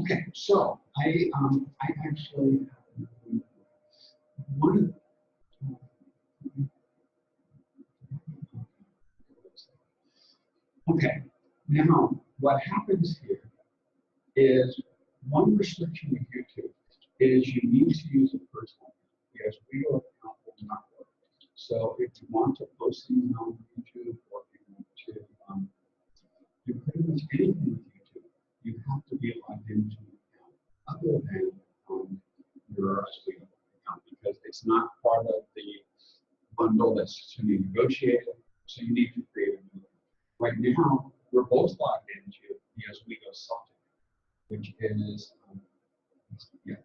Okay, so I actually one. Okay, now what happens here is one restriction with YouTube is you need to use a personal account because Real account will not work. So if you want to post things on YouTube or if you want to do pretty much anything with YouTube, you have to be logged into an account other than your Real account because it's not part of the bundle that's to be negotiated. So you need to create a new account. Right now, we're both logged into because we go Celtic, which is yeah.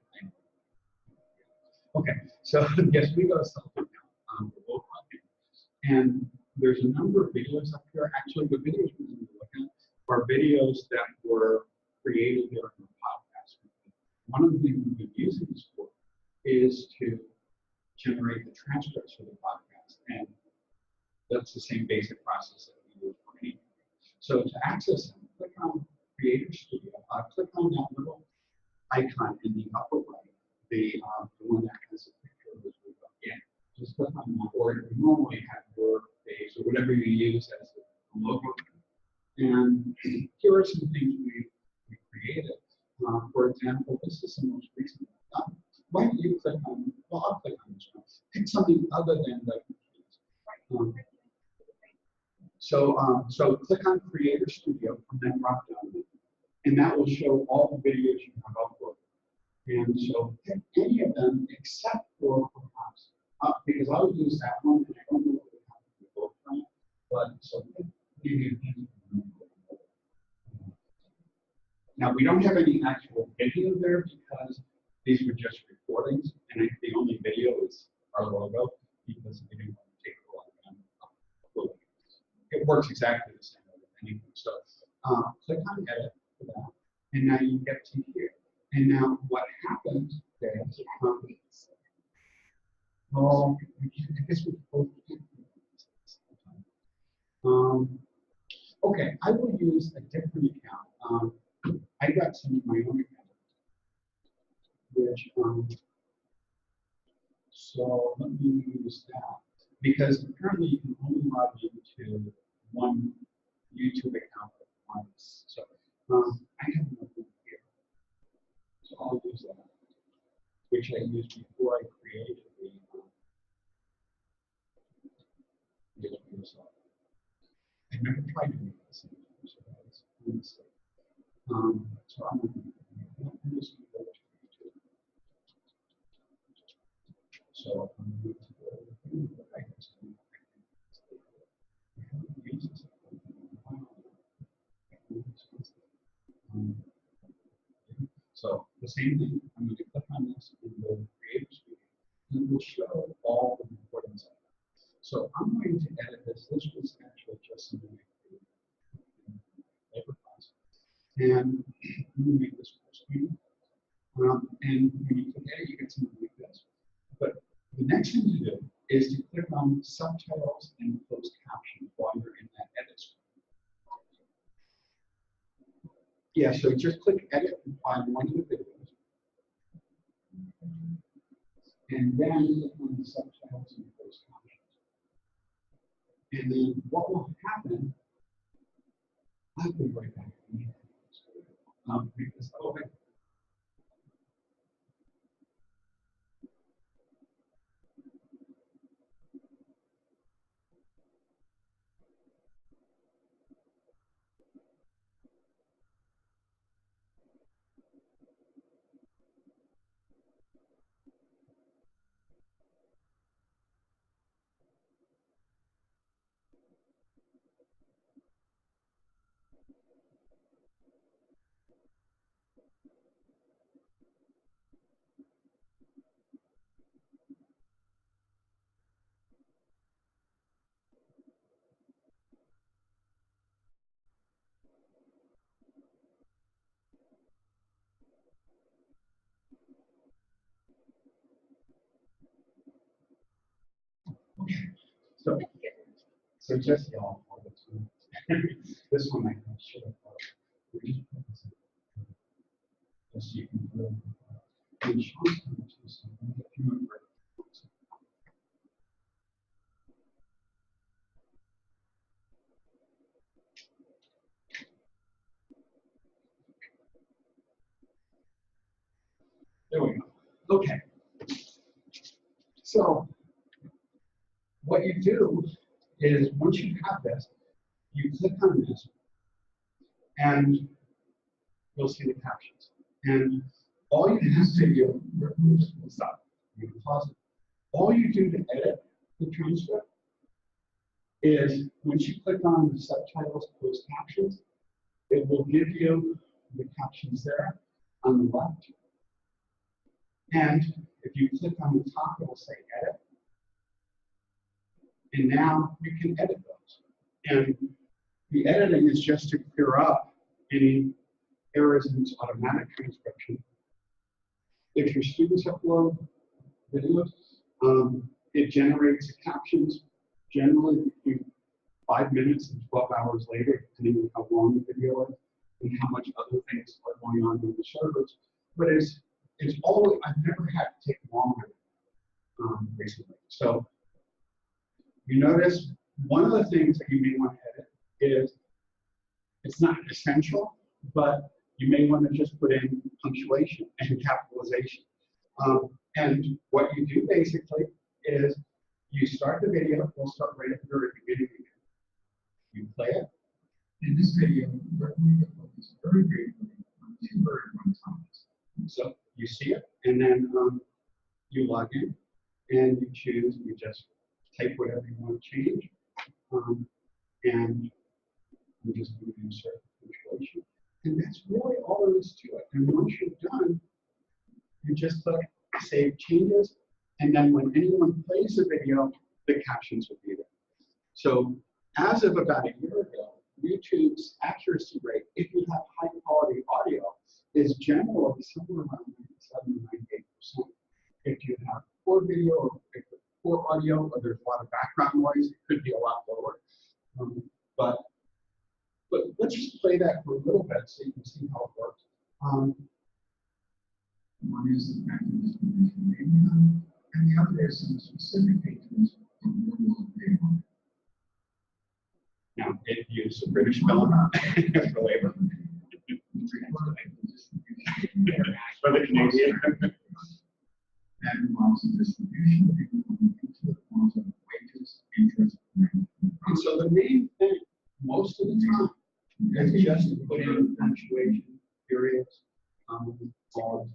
Okay, so yes, we go Celtic now. We're both logged in, and there's a number of videos up here. Actually, the videos we're going to look at are videos that were created during the podcast. One of the things we've been using this for is to generate the transcripts for the podcast, and that's the same basic process that we do for anything. So to access them, click on Creator Studio. Click on that little icon in the upper right, the one that has a picture of this window. Yeah, just click on that, or you normally have your page or whatever you use as the logo. And here are some things we created. For example, this is the most recent one. Why don't you click on? Well, I'll click on this one. Pick something other than the. So click on Creator Studio and then drop down, and that will show all the videos you have uploaded. And so pick any of them except for perhaps, because I would use that one, and I don't know what would happen to both of them, but so maybe. Now we don't have any actual video there because these were just recordings, and the only video is our logo because we didn't want to take a lot of time uploading. It works exactly the same with anything. So click on Edit for that, and now you get to here. And now what happens is, well, I guess we both. Okay, I will use a different account. I got some of my own account, which so let me use that because apparently you can only log into one YouTube account at once. So I have another one here, so I'll use that, which I used before I created the I never tried to make this. So I'm going to use YouTube. So I'm going to go to I can so the same thing, I'm going to click on this and go to Creator Studio, and it will show all the recordings. So I'm going to edit this. This was actually just something I created in labor class. And I'm going to make this full screen. And when you click edit, you get something like this. But the next thing to do is to click on subtitles and closed captions while you're in that edit screen. Yeah, so just click edit and find one of the videos. And then click on the subtitles and closed captions. And then what will happen, I'll be right back. Because, okay. Okay. So just y'all for this one. This one I should have thought. Sean's going to some human rights. There we go. Okay. So what you do is once you have this, you click on this, and you'll see the captions. And all you have to do, stop. You can pause it. All you do to edit the transcript is once you click on the subtitles, closed captions, it will give you the captions there on the left. And if you click on the top, it will say edit. And now you can edit those. And the editing is just to clear up any errors in this automatic transcription. If your students upload videos, it generates the captions generally between 5 minutes and 12 hours later, depending on how long the video is and how much other things are going on with the servers. But it's always, I've never had to take longer recently. So you notice one of the things that you may want to edit is it's not essential, but you may want to just put in punctuation and capitalization. And what you do basically is you start the video, we'll start right at the very beginning again. You play it. In this video, we're going to focus very briefly on two very important topics. So you see it, and then you log in, and you choose, you just type whatever you want to change, and you just do insert punctuation. And that's really all there is to it. And once you're done, you just click Save Changes, and then when anyone plays the video, the captions will be there. So as of about a year ago, YouTube's accuracy rate, if you have high quality audio, is generally somewhere around 97 to 98%. If you have poor video or if poor audio, or there's a lot of background noise, it could be a lot lower. But let's just play that for a little bit so you can see how it works. One is the practice and the other is some specific features of real-world data. Now, it used a British film for labor. For the Canadian. That involves the distribution of income into the forms of wages, interest, and rent. And so the main thing, most of the time, is just to put in punctuation, periods, pause.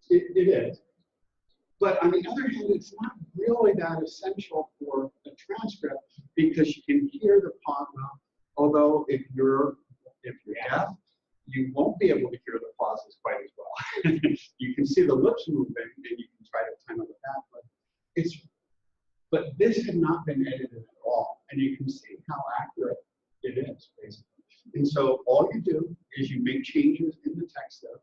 It is. But on the other hand, it's not really that essential for a transcript because you can hear the pause. Although if you're deaf, you won't be able to hear the pauses quite as well. You can see the lips moving, and you can try to time it with that. But this had not been edited at all, and you can see how accurate it is, basically. And so all you do is you make changes in the text there,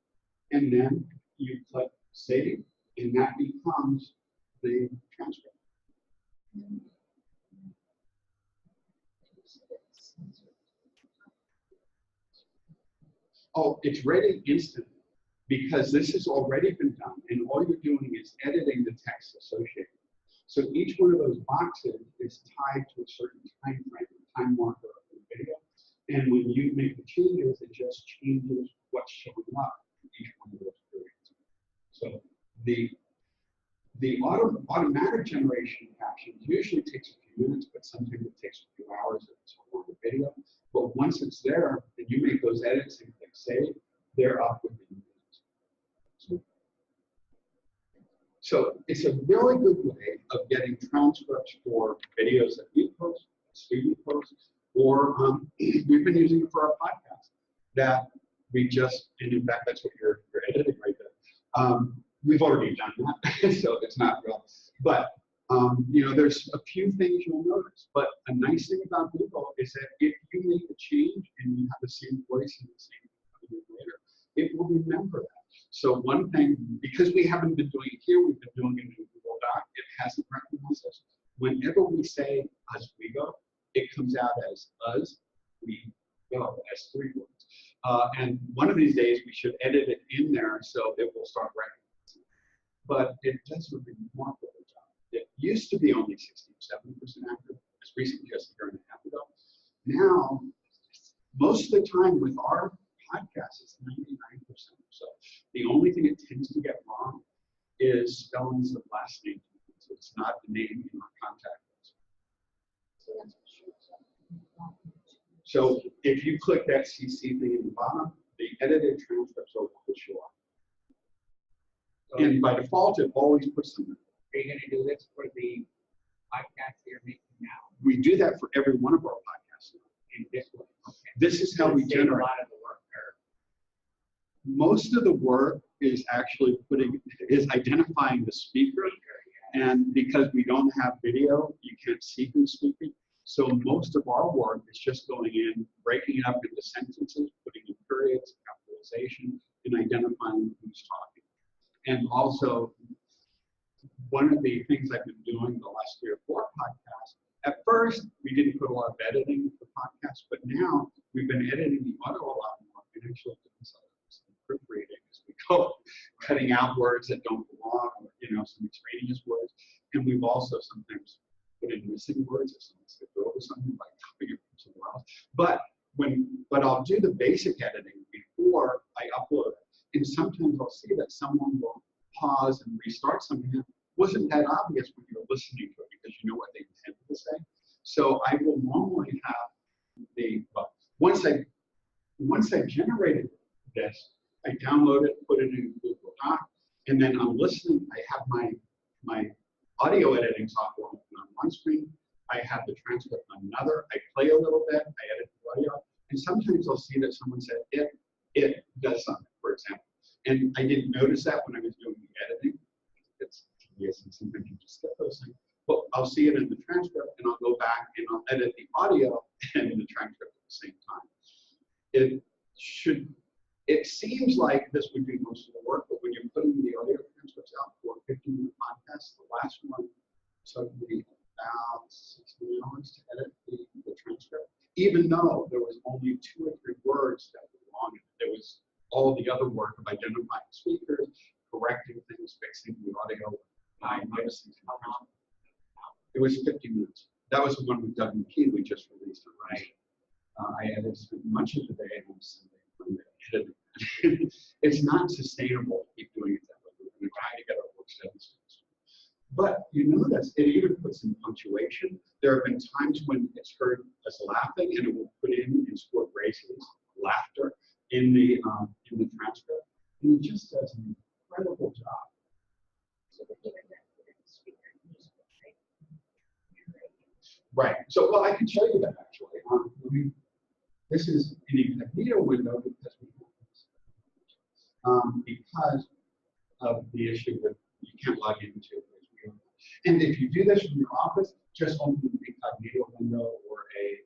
and then you click Save, and that becomes the transcript. Oh, it's ready instantly because this has already been done, and all you're doing is editing the text associated. So each one of those boxes is tied to a certain time frame, time marker of the video. And when you make the changes, it just changes what's showing up in each one of those periods. So the automatic generation of captions usually takes a few minutes, but sometimes it takes a few hours if it's a longer video. But once it's there, and you make those edits and click Save, they're up within minutes. So it's a really good way of getting transcripts for videos that we post, student posts, or we've been using it for our podcast that we just, and in fact, that's what you're editing right there. We've already done that, so it's not real. But you know, there's a few things you'll notice. But a nice thing about Google is that if you make a change and you have the same voice and the same later, it will remember that. So one thing, because we haven't been doing it here, we've been doing it in Google Doc, it hasn't recognized us. Whenever we say Oswego, it comes out as us, we go, as 3 words. And one of these days we should edit it in there so it will start recognizing. But it does a remarkable job. It used to be only 60 or 70% accurate, as recently as a year and a half ago. Now, most of the time with our podcast, it's 99%. So the only thing it tends to get wrong is spellings of last name. So it's not the name in our contact list. So if you click that CC thing in the bottom, the edited transcripts will show up. And by default, it always puts them in. Are you going to do this for the podcast you're making now? We do that for every one of our podcasts. In this way. Okay. This is how we generate. A lot of the work there. Most of the work is actually identifying the speaker. And because we don't have video, you can't see who's speaking. So most of our work is just going in, breaking it up into sentences, putting in periods, capitalization, and identifying who's talking. And also, one of the things I've been doing the last 3 or 4 podcasts, at first, we didn't put a lot of editing for podcasts, but now we've been editing the audio a lot more and actually doing some proofreading as we go, cutting out words that don't belong, or, some extraneous words. And we've also sometimes put in missing words if someone skipped over something, like copying it from somewhere else. But I'll do the basic editing before I upload it. And sometimes I'll see that someone will pause and restart something that wasn't that obvious when you're listening to it because you know what they intended to say. So I will normally have once I generated this, I download it, put it in Google Doc, and then I'm listening. I have my audio editing software open on one screen. I have the transcript on another. I play a little bit. I edit the audio, and sometimes I'll see that someone said it does something, for example, and I didn't notice that when I was doing the editing. It's tedious, and sometimes you just skip those things. But I'll see it in the transcript, and I'll go back and I'll edit the audio and the transcript at the same time. It seems like this would do most of the work, but when you're putting the audio transcripts out for a 15-minute podcast, the last one took me about 16 hours to edit the transcript, even though there was only 2 or 3 words that were wrong. There was all the other work of identifying speakers, correcting things, fixing the audio, noticing. It was 50 minutes. That was the one with Doug McKee we just released. Right. I edited much of the day on Sunday. It's not sustainable to keep doing it that way. We're trying to get our work studies. But you notice it even puts in punctuation. There have been times when it's heard as laughing, and it will put in score braces, laughter in the transcript. And it just does an incredible job. Right. So, well, I can show you that actually. This is an incognito window because we have this. Because of the issue that you can't log into it. And if you do this from your office, just open the incognito window or if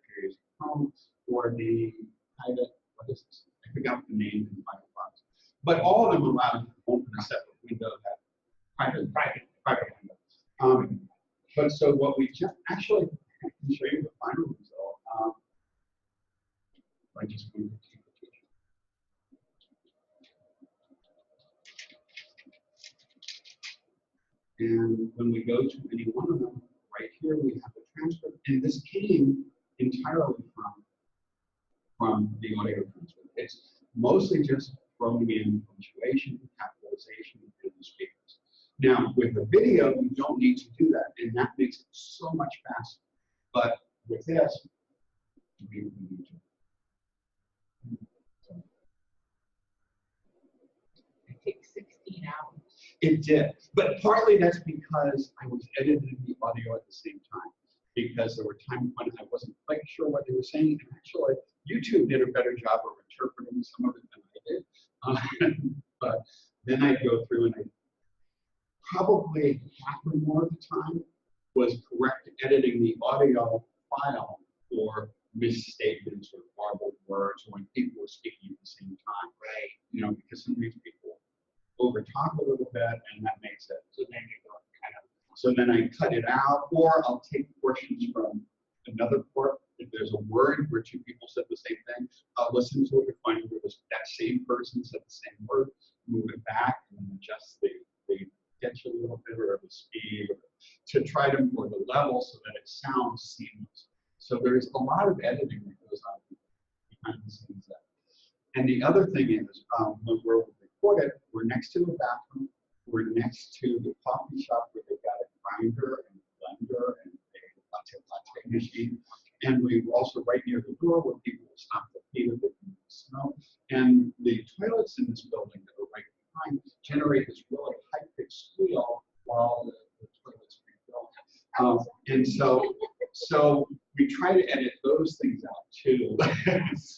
you're using Chrome or the private, what is this? I forgot the name in Firefox. But all of them allow you to open a separate window, that private window. But so what we just actually I can show you the final result. I just going to take the picture. And when we go to any one of them, right here we have the transcript, and this came entirely from the audio transcript. It's mostly just throwing in punctuation, capitalization, and the speakers. Now, with the video, you don't need to do that, and that makes it so much faster. But with this, we need to. It takes 16 hours. It did, but partly that's because I was editing the audio at the same time, because there were times when I wasn't quite sure what they were saying, and actually YouTube did a better job of interpreting some of it than I did. But then I'd go through and probably half or more of the time was editing the audio file for misstatements or garbled words, or when people were speaking at the same time. Right. Because sometimes people overtalk a little bit, and that makes it. So then you go kind of. So then I cut it out, or I'll take portions from another part. If there's a word where two people said the same thing, listen to it, find where that same person said the same word, move it back, and adjust the pitch a little bit or the speed to try to more the level so that it sounds seamless. So there's a lot of editing that goes on behind the scenes there. And the other thing is, when we're recorded, we're next to a bathroom, we're next to the coffee shop where they've got a grinder and blender and a latte machine. And we're also right near the door where people will stop their feet if they can smell. And the toilets in this building that are right behind generate this really high-pitched squeal while the toilets refill. And so we try to edit those things out too.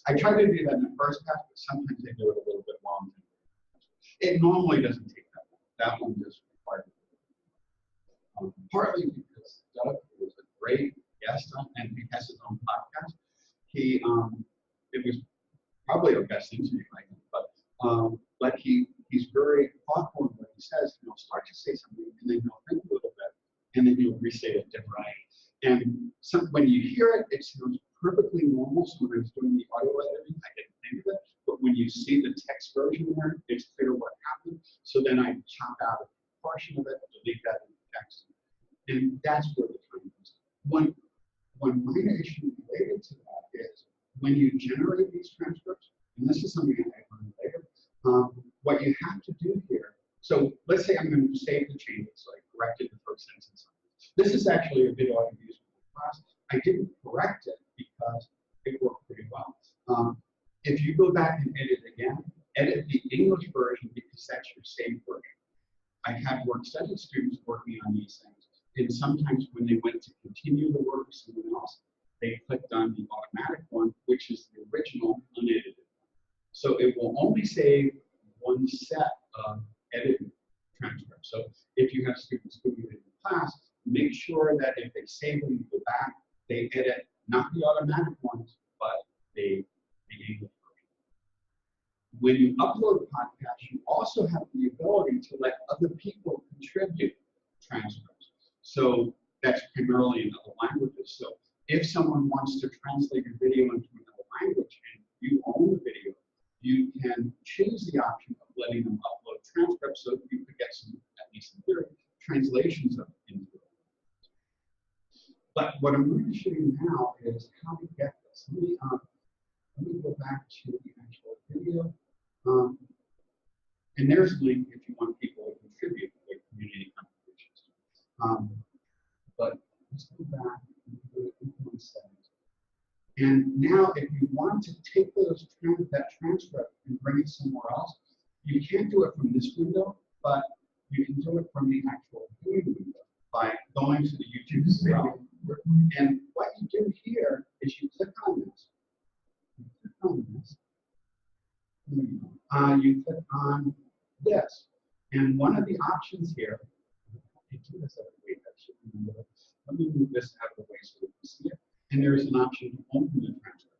I try to do that in the first pass, but sometimes they do it a little bit long. It normally doesn't take that long. That one just requires partly because Doug was a great guest on, and he has his own podcast. It was probably our best interview, I think, but he's very thoughtful in what he says. He'll start to say something, and then he'll think a little bit, and then he'll re-say it differently. And when you hear it, it sounds perfectly normal. So when I was doing the audio editing, I didn't think of it. But when you see the text version there, it's clear what happened. So then I chop out a portion of it, delete that in the text. And that's where the time comes. One minor issue related to that is when you generate these transcripts, and this is something I learned later, what you have to do here. So let's say I'm going to save the changes, so I corrected the first sentence. This is actually a video I used in the class. I didn't correct it because it worked pretty well. If you go back and edit again, edit the English version because that's your saved version. I had work study students working on these things, and sometimes when they went to continue the work with someone else, they clicked on the automatic one, which is the original unedited one. So it will only save one set of edited transcripts. So if you have students doing it in class, make sure that if they save them, go back, they edit not the automatic ones, but the English version. When you upload a podcast, you also have the ability to let other people contribute transcripts. So that's primarily in other languages. So if someone wants to translate your video into another language and you own the video, you can choose the option of letting them upload transcripts so that you could get some, at least in theory, translations of it into it. But what I'm going to show you now is how to get this. Let me go back to the actual video. And there's a link if you want people to contribute to the community contributions. But let's go back and go to influence settings. And now if you want to take that transcript and bring it somewhere else, you can't do it from this window, but you can do it from the actual video window by going to the YouTube video. And what you do here is you click on this. You click on this. You click on this. And one of the options here, let me move this out of the way so you can see it. And there is an option to open the transcript.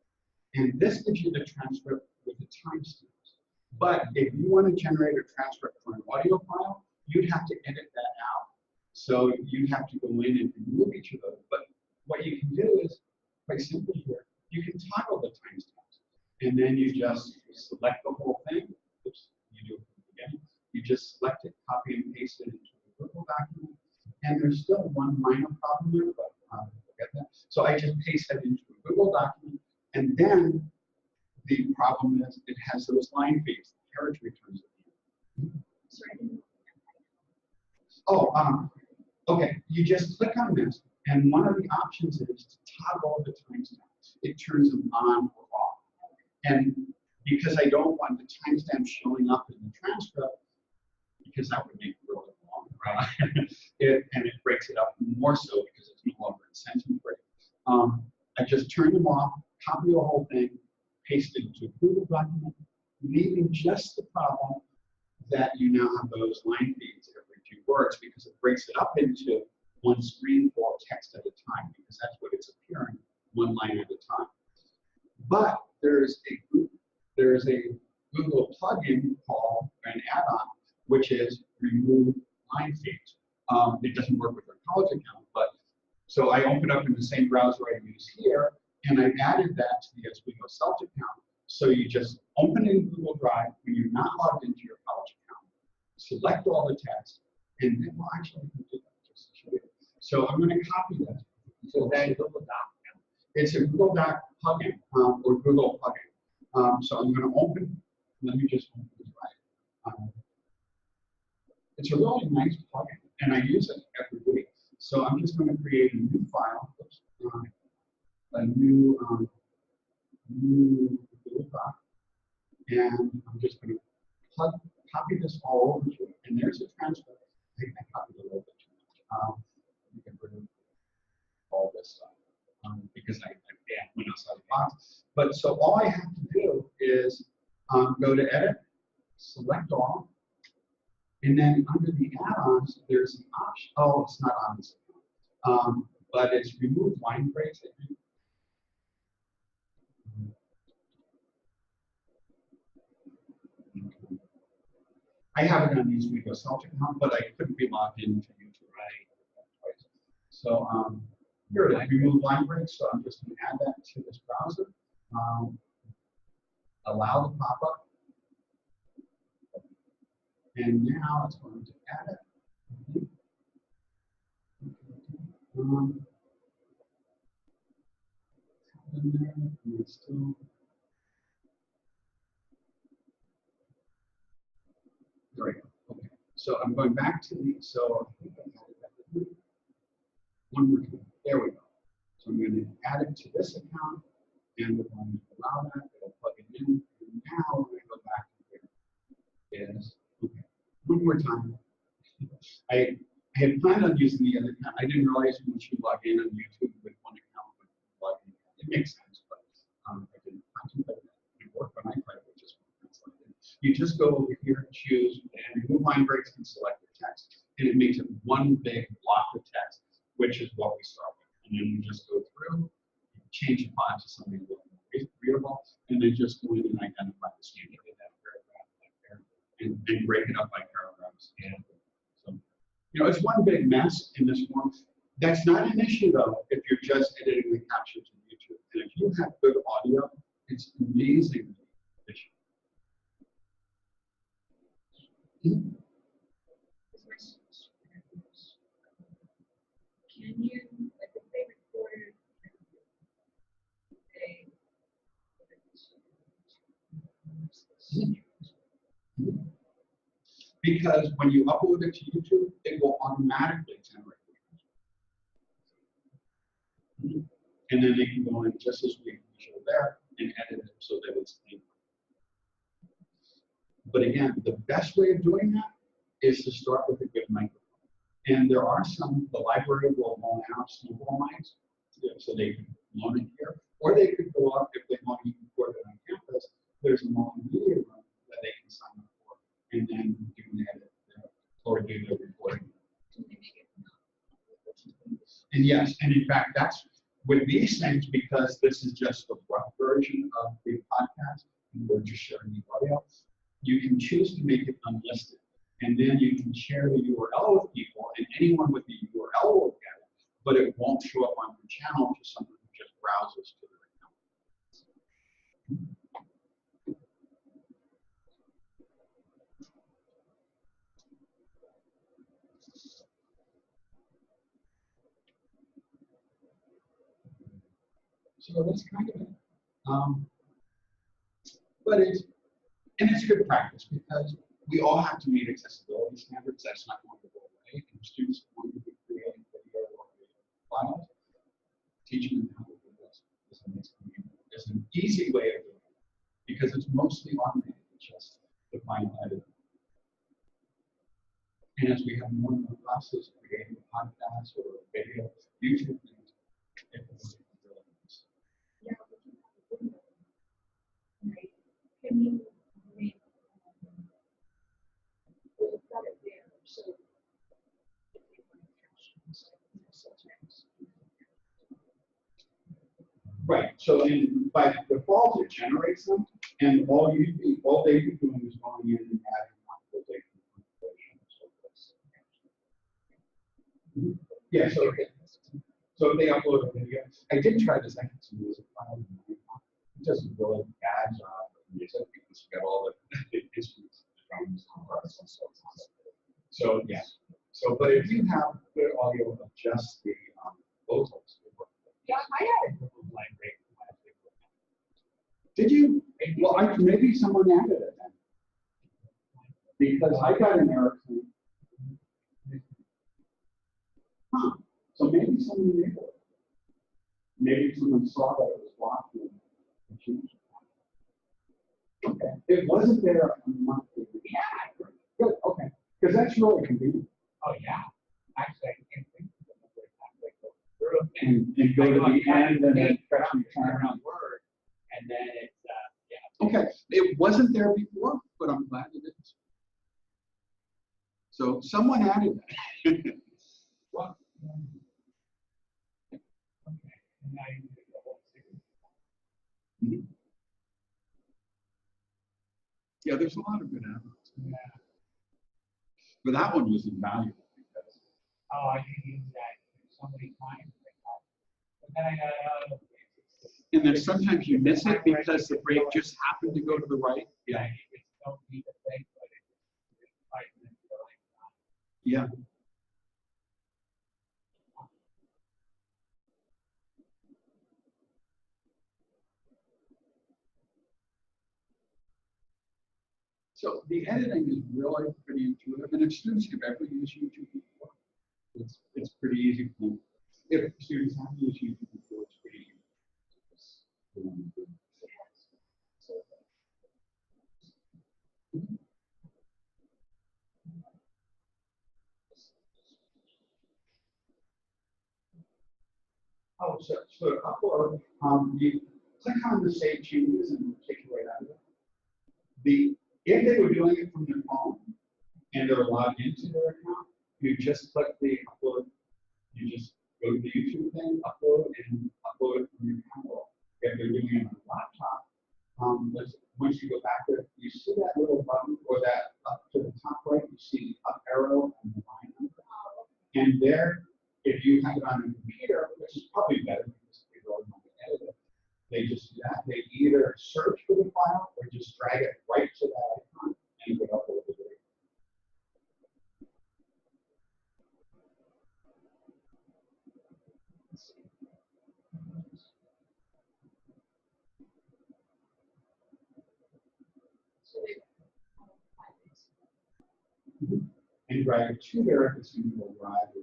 And this gives you the transcript with the timestamps. But if you want to generate a transcript for an audio file, you'd have to edit that out. So you have to go in and remove each of those. But what you can do is, quite simply here, you can toggle the timestamps. And then you just select the whole thing. Oops, you do it from the beginning. You just select it, copy and paste it into the Google document. And there's still one minor problem there, but forget that. So I just paste that into a Google document. And then the problem is it has those line feeds, the carriage returns at the end. Oh, okay, you just click on this, and one of the options is to toggle the timestamps. It turns them on or off. And because I don't want the timestamp showing up in the transcript, because that would make it really long, right? And it breaks it up more so because it's no longer in sentence break. I just turn them off, copy the whole thing, paste it into a Google document, leaving just the problem that you now have those line feeds every 2 words because it breaks it up into one screen or text at a time because that's what it's appearing, one line at a time. But there's a Google plugin called an add-on, which is remove line feeds. It doesn't work with our college account, but so I open up in the same browser I use here, And I added that to the Oswego Self account. So you just open it in Google Drive when you're not logged into your college account, select all the text, and then we'll actually do that. Just to show you. So I'm going to copy that. So that is Google Doc. It's a Google Doc plugin or Google plugin. So I'm going to open. Let me just open the Drive. It's a really nice plugin, and I use it every week. So I'm just going to create a new file, a new Google Doc, and I'm just going to copy this all over to it. And there's a transcript. I think I copied a little bit too much. You can remove all this stuff because I went outside the box. But so all I have to do is go to Edit, select all, and then under the add-ons, there's an option. Oh, it's not on this account, but it's remove line breaks, I think. I have it on the Oswego Self account, but I couldn't be logged into YouTube. Right. So here it is, remove line breaks. So I'm just going to add that to this browser. Allow the pop-up. And now it's going to add it. There we go. Okay. So I'm going back to the, so one more time. There we go. So I'm going to add it to this account, and we're going to allow that. It'll plug it in. And now we're going to go back to here. Is okay. One more time. I had planned on using the other account. I didn't realize once you log in on YouTube with one account, with log in. It makes sense, but I didn't contemplate that. It worked when I tried it. Just you just go over here, choose, and remove line breaks and select the text, and it makes it one big block of text, which is what we start with. And then you just go through, change the font to something a little more readable, and then just go in and identify the standard in that paragraph right there, and break it up by paragraphs. And so, you know, it's one big mess in this form. That's not an issue though if you're just editing the captions in YouTube. And if you have good audio, it's amazing efficient. Can you, like if they recorded Because when you upload it to YouTube, it will automatically generate it. And then they can go in just as we show there and edit it so that it's clean. But again, the best way of doing that is to start with a good microphone. And there are some, the library will loan out snowball mics, so they can loan it here. Or they could go up, if they want to record it on campus, there's a multimedia room that they can sign up for, and then do an edit or do the recording. And yes, and in fact, that's with these things, because this is just the rough version of the podcast, and we're just sharing the audio, you can choose to make it unlisted. And then you can share the URL with people, and anyone with the URL will get it, but it won't show up on your channel to someone who just browses to their account. So that's kind of it. But it's good practice because we all have to meet accessibility standards. That's not going to go away. And students are going to be creating video or files. Teaching them how to do this is an easy way of doing it because it's mostly automated. It's just defined editing. And as we have more and more classes creating podcasts or video, YouTube things, it will be really nice. yeah, right? Can you make we've got it there, so if you want to captions, subjects. Right. So by default, it generates them, and all they be doing is going in and adding optimization. Yeah. So So if they upload a video, I did try this. I had some music file. It does a really bad job of music because you got all the instruments, the drums, and parts and so on. So yeah. So, but if you have good audio of just the vocals, it works. Yeah, I had a Google library. Did you? Well, maybe someone added it then. Because I got an error. Huh. So maybe someone enabled it. Maybe someone saw that it was blocked and changed it. Okay. It wasn't there a month ago. Yeah. Good. Okay. Because that's really convenient. Oh, yeah. Actually, I can't think of another time they go through And go to the end and then press turn return. on Word, and then it's, yeah. Okay. It wasn't there before, but I'm glad it is. So someone added that. Well, okay. And now you do the whole series. Mhm. Yeah, there's a lot of good apples. Yeah. But that one was invaluable because Oh, I can use that so many times. But then I got and then sometimes you miss it because the break just happened to go to the right. yeah, you just don't need a thing, but it's 5 minutes ago. Yeah. So the editing is really pretty intuitive, and if students have ever used YouTube before, it's pretty easy for them. If students have used YouTube before, it's pretty easy. Oh, so a couple of you click on the save changes and it'll take you right out of it. If they were doing it from their phone and they're logged into their account, you just click the upload. You just go to the YouTube thing, upload, and upload it from your camera. If they're doing it on a laptop, once you go back there, you see that little button or that up to the top right, you see the up arrow and the line number. And there, if you have it on a computer, which is probably better because they don't know how to edit it, they just do that. They either search for the file or just drag it right to that icon and go upload the video. So they And drag it to there if it's in the drive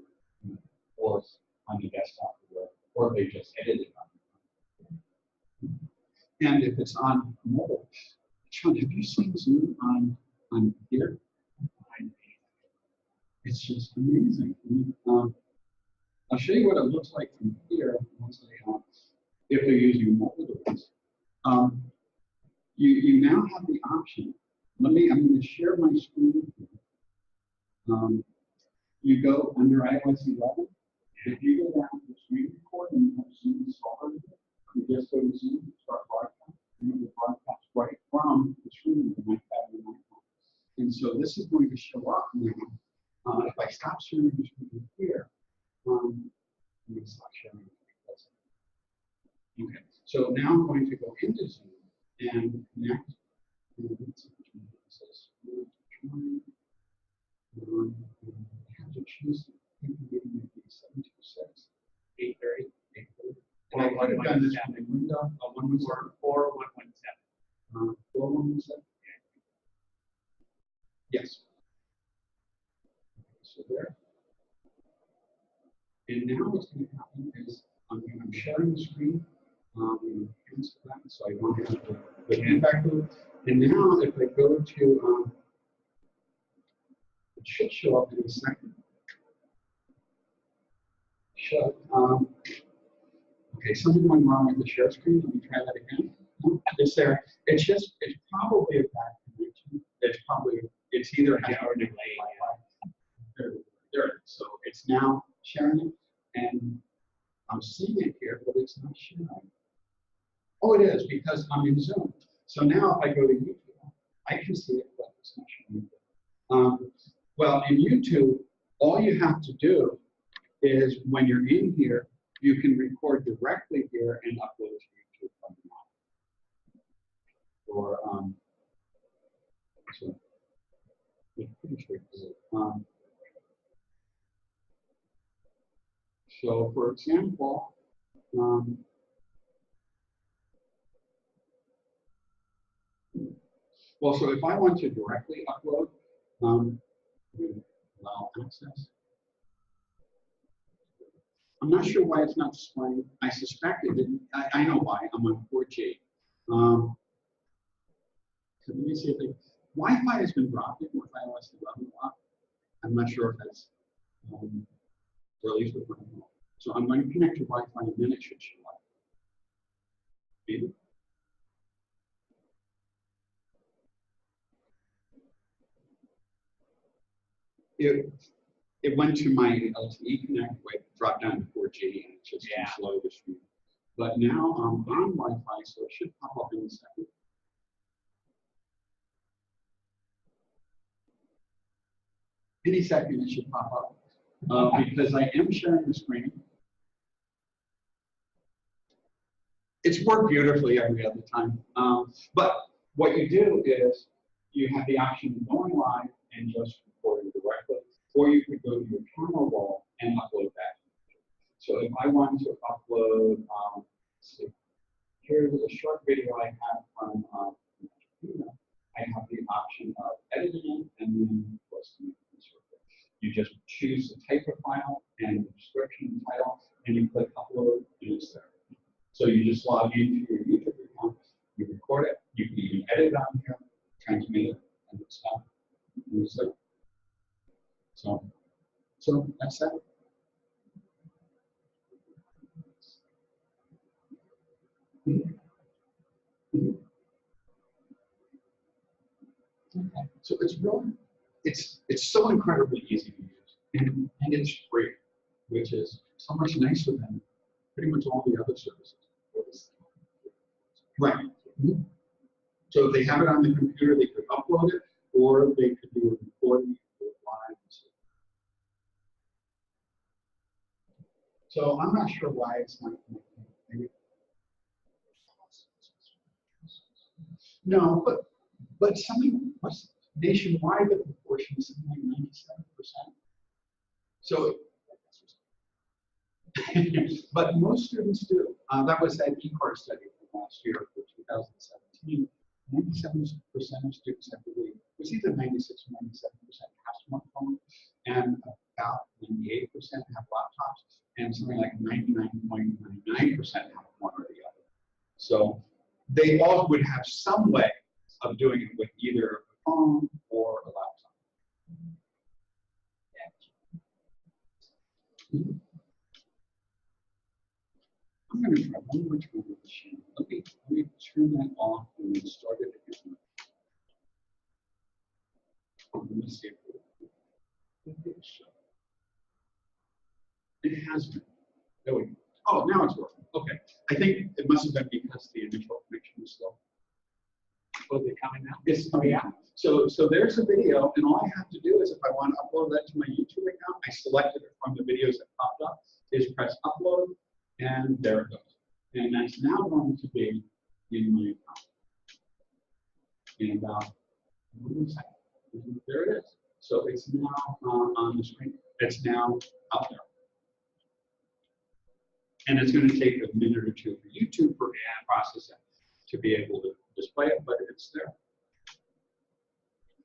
or on the desktop or they just edit it on. And if it's on mobile, Sean, have you seen Zoom on here? It's just amazing. I'll show you what it looks like from here once if they're using a mobile device. You now have the option. I'm going to share my screen with you. You go under iOS 11. If you go down to the screen record and you have Zoom installed, you just go to Zoom and start broadcast. And you will broadcast right from the screen with my iPad and my phone. And so this is going to show up now. If I stop sharing the screen here, I'm going to stop sharing it. Okay. So now I'm going to go into Zoom and connect. I have to choose 726, 830, 830. And I could have done this from the window, 117. 4117. 4117? Yes. So there. And now what's going to happen is I'm sharing the screen. Cancel that so I don't have the feedback loop. And now if I go to it should show up in a second. Okay, something went wrong with the share screen. Let me try that again. It's there. It's probably a bad connection. It's either has or delay. There it is. So it's now sharing it, and I'm seeing it here, but it's not sharing. Oh, it is because I'm in Zoom. So now if I go to YouTube, I can see it, but it's not showing. Well, in YouTube, all you have to do is when you're in here, you can record directly here and upload it to YouTube from now. Or so it's pretty straightforward. So for example, well, so if I want to directly upload, allow access. I'm not sure why it's not displaying. I suspect it didn't. I know why. I'm on 4G. So let me see if it. Wi-Fi has been dropped with iOS 11 a lot. I'm not sure if that's released with my phone. So I'm going to connect to Wi-Fi and then it should show up. Maybe. It went to my LTE connect, dropped down to 4G, and it's just too slow to stream. But now I'm on Wi-Fi, so it should pop up in a second. Any second it should pop up because I am sharing the screen. It's worked beautifully every other time. But what you do is you have the option of going live and just recording directly, or you could go to your camera roll and upload that. So if I want to upload, let's see, here's a short video I have from I have the option of editing it and then posting it. You just choose the type of file and the description and title, and you click upload, and it's there. So you just log into your YouTube account, you record it, you can even edit it on here, transmit it, and it's done. And it's there. So that's that. Okay. So it's really, it's so incredibly easy to use, and it's free, which is so much nicer than pretty much all the other services. Right. Mm-hmm. So if they have it on the computer, they could upload it, or they could do a recording or live. So I'm not sure why it's not connecting. No, but something nationwide, the proportion is something like 97%. So, but most students do. That was that eCard study from last year for 2017. 97% of students, I believe, it was either 96 or 97% have smartphones, and about 98% have laptops, and something like 99.99% have one or the other. So they all would have some way of doing it with either a phone or a laptop. I'm going to try one more time with the machine. Let me turn that off and then start it again. Let me see if it shows. It has been. There we go. Oh, now it's working. Okay. I think it must have been because the initial connection was slow. Was it coming now? Yes. Oh, yeah. So there's a video, and all I have to do is if I want to upload that to my YouTube account, I selected it from the videos that popped up, is press upload, and there it goes. And that's now going to be in my account. And there it is. So it's now on the screen. It's now up there. And it's going to take a minute or two for YouTube for processing to be able to display it, but it's there.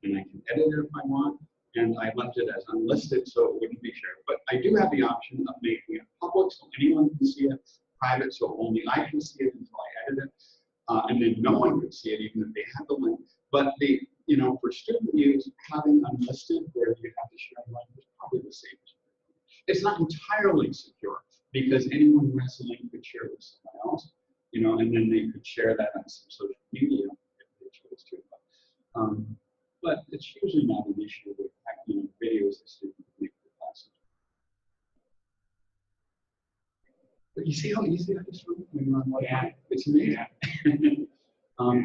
And I can edit it if I want, and I left it as unlisted so it wouldn't be shared. But I do have the option of making it public so anyone can see it, private so only I can see it until I edit it, and then no one could see it even if they had the link. But for student use, having unlisted where you have to share a link is probably the safest. It's not entirely secure because anyone who has a link could share it with someone else, and then they could share that on some social media if they chose to. But it's usually not an issue with videos that students make for classes. But you see how easy that is when you're on Wi-Fi? Yeah. It's amazing. Yeah.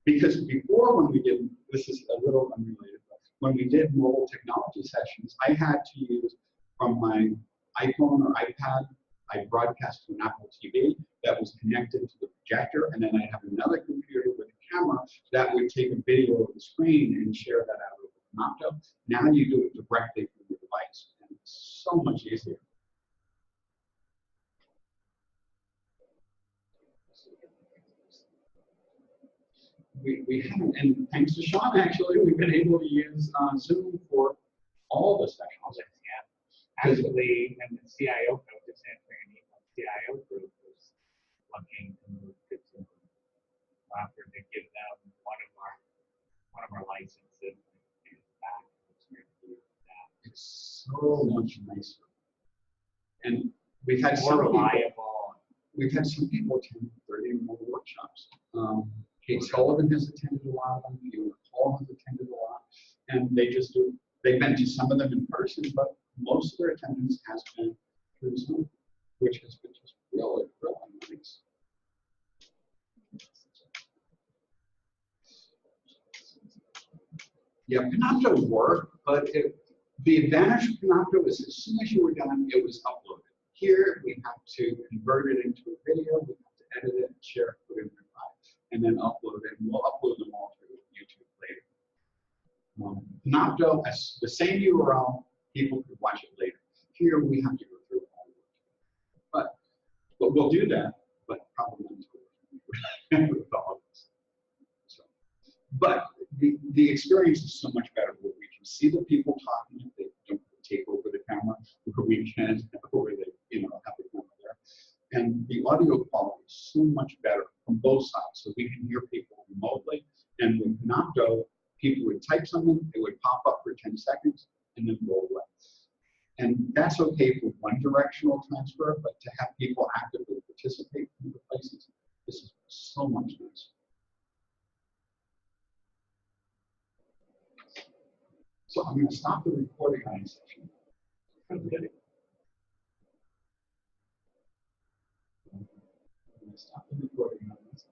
Because before, when we did, this is a little unrelated, but when we did mobile technology sessions, I had to use from my iPhone or iPad I broadcast to an Apple TV that was connected to the projector, and then I have another computer with a camera that would take a video of the screen and share that out over Panopto. Now you do it directly from the device, and it's so much easier. We haven't, and thanks to Sean, actually, we've been able to use Zoom for all the sessions. Yeah. Actually, and the CIO group, just answering an email, CIO group was looking to move to Zoom. After they give them one of our licenses and back. It's so much nicer. And we've had more some reliable. We've had some people attend 30 or more workshops. Kate Sullivan has attended a lot of them. Fiona Hall has attended a lot, and they've been to some of them in person, but most of their attendance has been through Zoom, which has been just really, really nice. Yeah, Panopto worked, but the advantage of Panopto is as soon as you were done, it was uploaded. Here, we have to convert it into a video, we have to edit it, share it, put it in the file, and then upload it, and we'll upload them all to YouTube later. Panopto, as the same URL, people could watch it later. Here, we have to go through all of it. But we'll do that, but probably not with all of this. So, but the experience is so much better where we can see the people talking, if they don't take over the camera, where we can, where they, have the camera there. And the audio quality is so much better from both sides, so we can hear people remotely. And with Panopto, people would type something, it would pop up for 10 seconds, and then go away. And that's okay for one directional transfer, but to have people actively participate in the places, this is so much nicer. So I'm going to stop the recording on this session. I'm going to stop the recording on this.